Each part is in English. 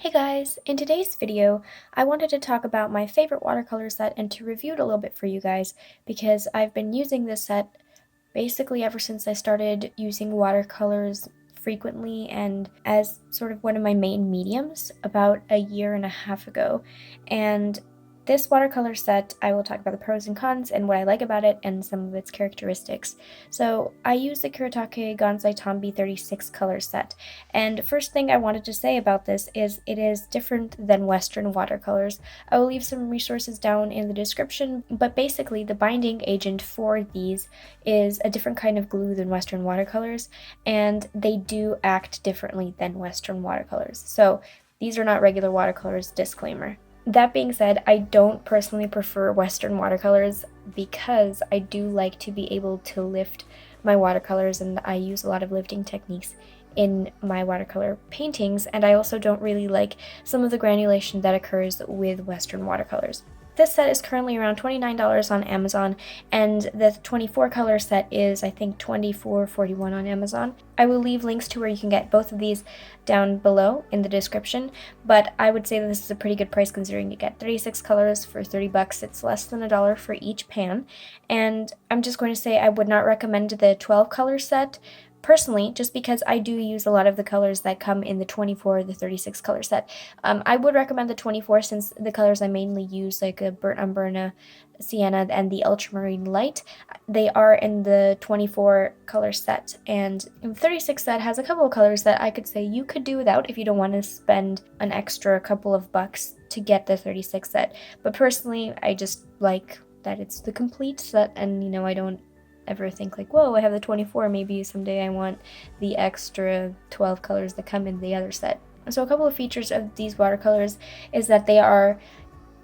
Hey guys, in today's video, I wanted to talk about my favorite watercolor set and to review it a little bit for you guys because I've been using this set basically ever since I started using watercolors frequently and as sort of one of my main mediums about a year and a half ago. And this watercolor set, I will talk about the pros and cons and what I like about it and some of its characteristics. So I use the Kuretake Gansai Tambi 36 color set. And first thing I wanted to say about this is it is different than Western watercolors. I will leave some resources down in the description, but basically the binding agent for these is a different kind of glue than Western watercolors, and they do act differently than Western watercolors. So these are not regular watercolors, disclaimer. That being said, I don't personally prefer Western watercolors because I do like to be able to lift my watercolors, and I use a lot of lifting techniques in my watercolor paintings, and I also don't really like some of the granulation that occurs with Western watercolors. This set is currently around $29 on Amazon, and the 24 color set is, I think, $24.41 on Amazon. I will leave links to where you can get both of these down below in the description, but I would say that this is a pretty good price considering you get 36 colors for 30 bucks. It's less than $1 for each pan, and I'm just going to say I would not recommend the 12 color set personally, just because I do use a lot of the colors that come in the 24 or the 36 color set. I would recommend the 24 since the colors I mainly use, like a burnt umber, sienna, and the ultramarine light, they are in the 24 color set. And the 36 set has a couple of colors that I could say you could do without if you don't want to spend an extra couple of bucks to get the 36 set. But personally, I just like that it's the complete set, and I don't ever think like, whoa, I have the 24, maybe someday I want the extra 12 colors that come in the other set. So a couple of features of these watercolors is that they are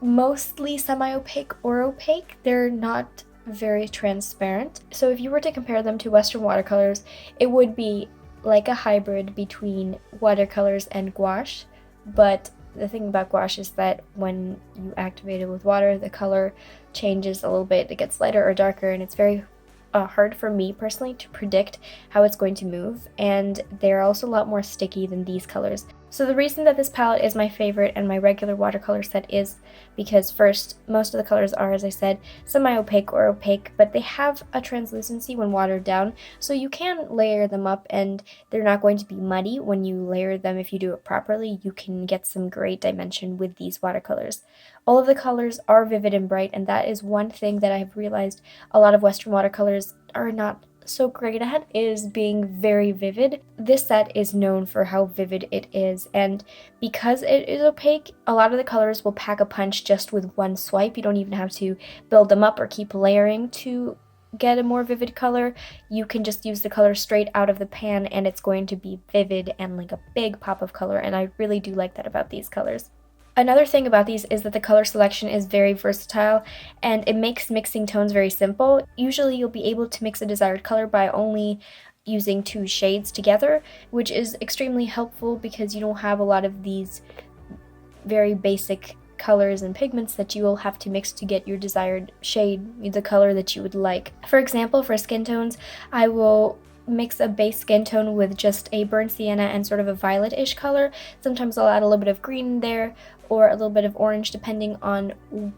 mostly semi-opaque or opaque. They're not very transparent. So if you were to compare them to Western watercolors, it would be like a hybrid between watercolors and gouache, but the thing about gouache is that when you activate it with water, the color changes a little bit. It gets lighter or darker, and it's very hard for me personally to predict how it's going to move, and they're also a lot more sticky than these colors. So the reason that this palette is my favorite and my regular watercolor set is because first, most of the colors are, as I said, semi-opaque or opaque, but they have a translucency when watered down, so you can layer them up and they're not going to be muddy when you layer them. If you do it properly, you can get some great dimension with these watercolors. All of the colors are vivid and bright, and that is one thing that I've realized a lot of Western watercolors are not so great at, is being very vivid. This set is known for how vivid it is, and because it is opaque, a lot of the colors will pack a punch just with one swipe. You don't even have to build them up or keep layering to get a more vivid color. You can just use the color straight out of the pan and it's going to be vivid and like a big pop of color, and I really do like that about these colors. Another thing about these is that the color selection is very versatile, and it makes mixing tones very simple. Usually you'll be able to mix a desired color by only using two shades together, which is extremely helpful because you don't have a lot of these very basic colors and pigments that you will have to mix to get your desired shade, the color that you would like. For example, for skin tones, I will mix a base skin tone with just a burnt sienna and sort of a violet-ish color. Sometimes I'll add a little bit of green in there or a little bit of orange depending on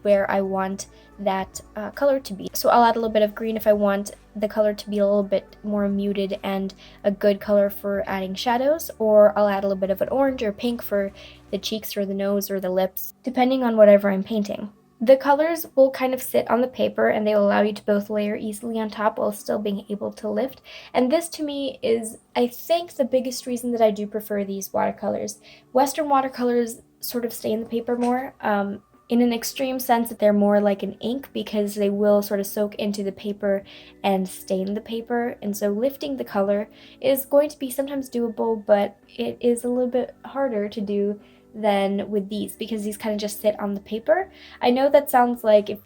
where I want that color to be. So I'll add a little bit of green if I want the color to be a little bit more muted and a good color for adding shadows, or I'll add a little bit of an orange or pink for the cheeks or the nose or the lips, depending on whatever I'm painting. The colors will kind of sit on the paper and they will allow you to both layer easily on top while still being able to lift. And this to me is, I think, the biggest reason that I do prefer these watercolors. Western watercolors sort of stay in the paper more, in an extreme sense that they're more like an ink because they will sort of soak into the paper and stain the paper. And so lifting the color is going to be sometimes doable, but it is a little bit harder to do than with these because these kind of just sit on the paper. I know that sounds like if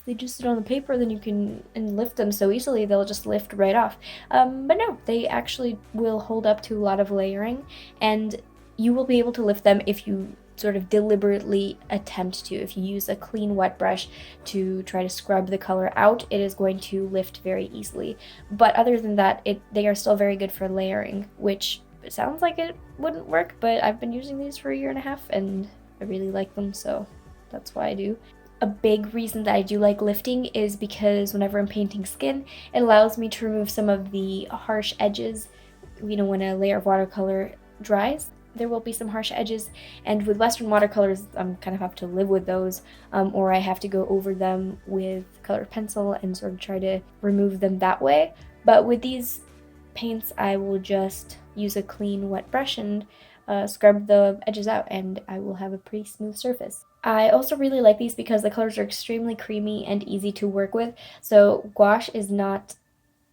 they just sit on the paper, then you can lift them so easily they'll just lift right off. But no, they actually will hold up to a lot of layering, and you will be able to lift them if you sort of deliberately attempt to. If you use a clean wet brush to try to scrub the color out, it is going to lift very easily. But other than that, they are still very good for layering, which It sounds like it wouldn't work, but I've been using these for a year and a half and I really like them, so that's why I do. A big reason that I do like lifting is because whenever I'm painting skin, it allows me to remove some of the harsh edges. You know, when a layer of watercolor dries, there will be some harsh edges, and with Western watercolors, I'm kind of have to live with those, or I have to go over them with colored pencil and sort of try to remove them that way. But with these paints, I will just use a clean wet brush and scrub the edges out, and I will have a pretty smooth surface. I also really like these because the colors are extremely creamy and easy to work with. So gouache is not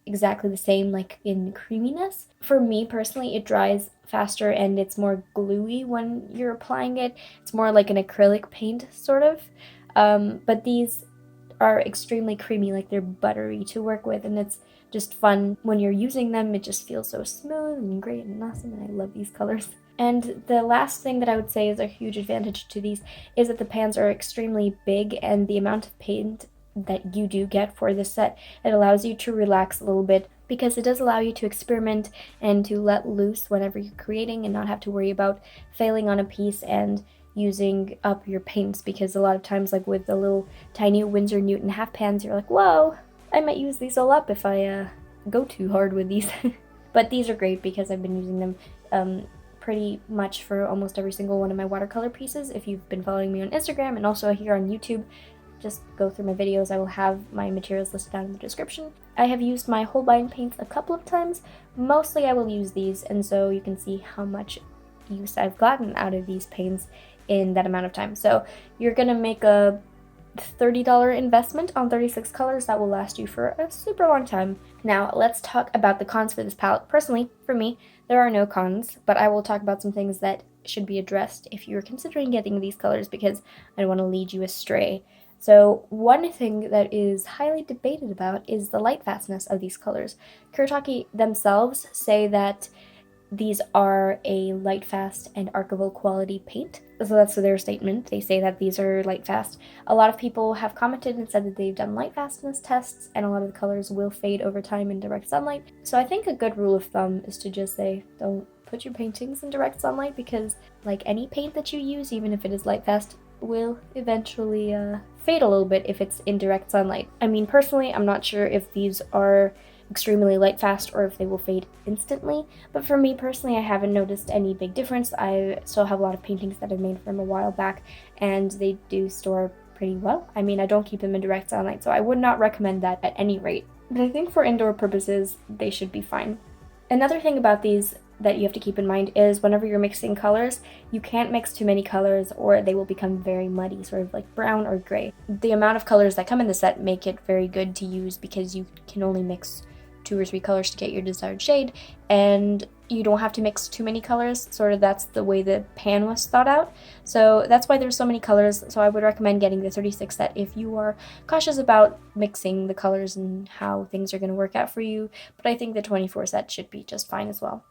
exactly the same like in creaminess. For me personally, it dries faster and it's more gluey when you're applying it. It's more like an acrylic paint sort of. But these are extremely creamy, like they're buttery to work with, and it's just fun when you're using them. It just feels so smooth and great and awesome, and I love these colors. And the last thing that I would say is a huge advantage to these is that the pans are extremely big, and the amount of paint that you do get for this set, it allows you to relax a little bit because it does allow you to experiment and to let loose whenever you're creating and not have to worry about failing on a piece and using up your paints, because a lot of times, like with the little tiny Winsor Newton half pans, you're like, whoa, I might use these all up if I go too hard with these. But these are great because I've been using them pretty much for almost every single one of my watercolor pieces. If you've been following me on Instagram and also here on YouTube, just go through my videos. I will have my materials listed down in the description. I have used my Holbein paints a couple of times. Mostly I will use these, and so you can see how much use I've gotten out of these paints in that amount of time. So you're gonna make a $30 investment on 36 colors that will last you for a super long time. Now let's talk about the cons for this palette. Personally, for me, there are no cons, but I will talk about some things that should be addressed if you're considering getting these colors, because I don't want to lead you astray. So one thing that is highly debated about is the light fastness of these colors. Kuretake themselves say that these are a light fast and Archival quality paint. So that's their statement. They say that these are light fast. A lot of people have commented and said that they've done light fastness tests, and a lot of the colors will fade over time in direct sunlight. So I think a good rule of thumb is to just say, don't put your paintings in direct sunlight, because like any paint that you use, even if it is light fast, will eventually fade a little bit if it's in direct sunlight. I mean, personally, I'm not sure if these are extremely light fast or if they will fade instantly, but for me personally, I haven't noticed any big difference. I still have a lot of paintings that I've made from a while back, and they do store pretty well. I mean, I don't keep them in direct sunlight, so I would not recommend that at any rate, but I think for indoor purposes they should be fine. Another thing about these that you have to keep in mind is whenever you're mixing colors, you can't mix too many colors or they will become very muddy, sort of like brown or gray. The amount of colors that come in the set make it very good to use because you can only mix 2 or 3 colors to get your desired shade, and you don't have to mix too many colors. Sort of that's the way the pan was thought out. So that's why there's so many colors. So I would recommend getting the 36 set if you are cautious about mixing the colors and how things are going to work out for you. But I think the 24 set should be just fine as well.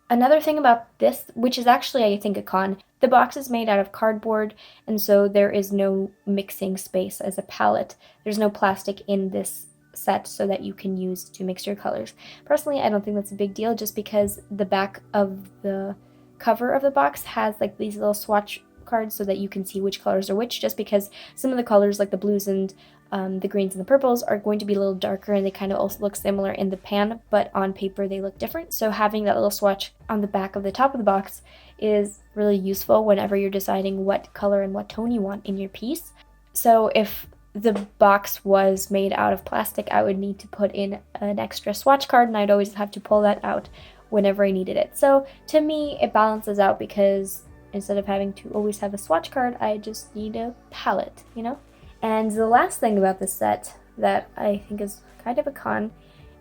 Another thing about this, which is actually I think a con, the box is made out of cardboard, and so there is no mixing space as a palette. There's no plastic in this set so that you can use to mix your colors. Personally, I don't think that's a big deal, just because the back of the cover of the box has like these little swatch cards so that you can see which colors are which, just because some of the colors like the blues and the greens and the purples are going to be a little darker, and they kind of also look similar in the pan, but on paper they look different. So having that little swatch on the back of the top of the box is really useful whenever you're deciding what color and what tone you want in your piece. So if the box was made out of plastic, I would need to put in an extra swatch card, and I'd always have to pull that out whenever I needed it. So to me, it balances out, because instead of having to always have a swatch card, I just need a palette, you know? And the last thing about this set that I think is kind of a con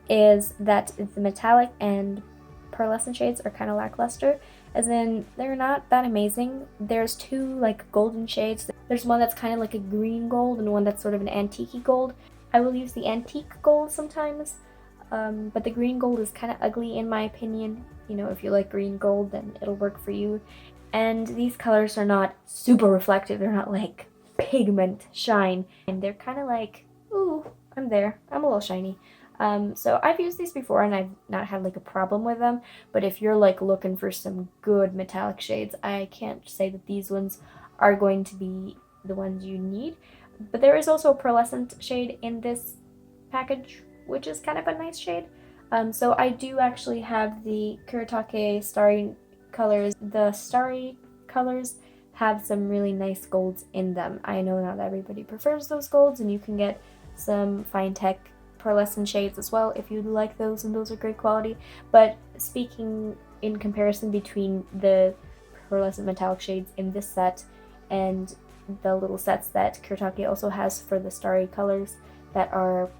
is that the metallic and pearlescent shades are kind of lackluster, as in they're not that amazing. There's 2 like golden shades. There's one that's kind of like a green gold and one that's sort of an antique gold. I will use the antique gold sometimes, but the green gold is kind of ugly in my opinion. You know, if you like green gold, then it'll work for you. And these colors are not super reflective. They're not like pigment shine, and they're kind of like, ooh, I'm there, I'm a little shiny. So I've used these before and I've not had like a problem with them, but if you're like looking for some good metallic shades, I can't say that these ones are going to be the ones you need. But there is also a pearlescent shade in this package, which is kind of a nice shade. So I do actually have the Kuretake Starry colors. The Starry colors have some really nice golds in them. I know not everybody prefers those golds, and you can get some fine tech pearlescent shades as well if you like those, and those are great quality. But speaking in comparison between the pearlescent metallic shades in this set and the little sets that Kuretake also has for the starry colors that are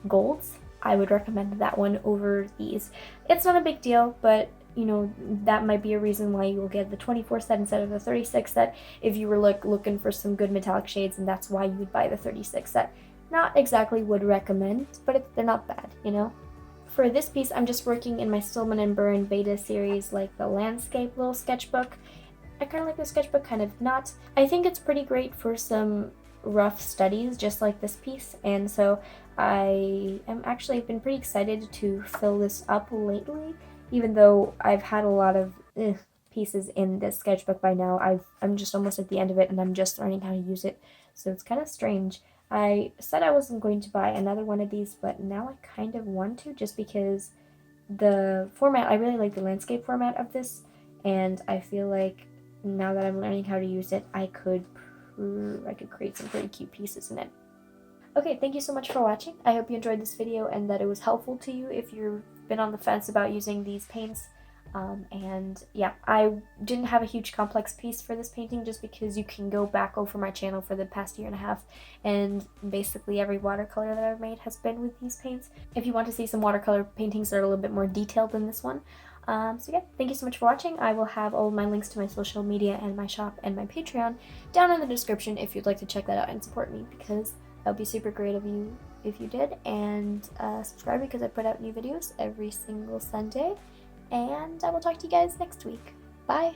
golds, I would recommend that one over these. It's not a big deal, but you know, that might be a reason why you will get the 24 set instead of the 36 set if you were like looking for some good metallic shades, and that's why you would buy the 36 set. Not exactly would recommend, but they're not bad, you know? For this piece, I'm just working in my Stillman and Byrne beta series, like the landscape little sketchbook. I kind of like the sketchbook, kind of not. I think it's pretty great for some rough studies, just like this piece, and so I am actually been pretty excited to fill this up lately, even though I've had a lot of pieces in this sketchbook by now. I'm just almost at the end of it, and I'm just learning how to use it, so it's kind of strange. I said I wasn't going to buy another one of these, but now I kind of want to, just because the format, I really like the landscape format of this, and I feel like now that I'm learning how to use it, I could create some pretty cute pieces in it. Okay, thank you so much for watching. I hope you enjoyed this video and that it was helpful to you if you've been on the fence about using these paints. And yeah, I didn't have a huge complex piece for this painting just because you can go back over my channel for the past year and a half, and basically every watercolor that I've made has been with these paints. If you want to see some watercolor paintings that are a little bit more detailed than this one. So yeah, thank you so much for watching. I will have all of my links to my social media and my shop and my Patreon down in the description if you'd like to check that out and support me, because that would be super great of you if you did. And subscribe, because I put out new videos every single Sunday. And I will talk to you guys next week. Bye!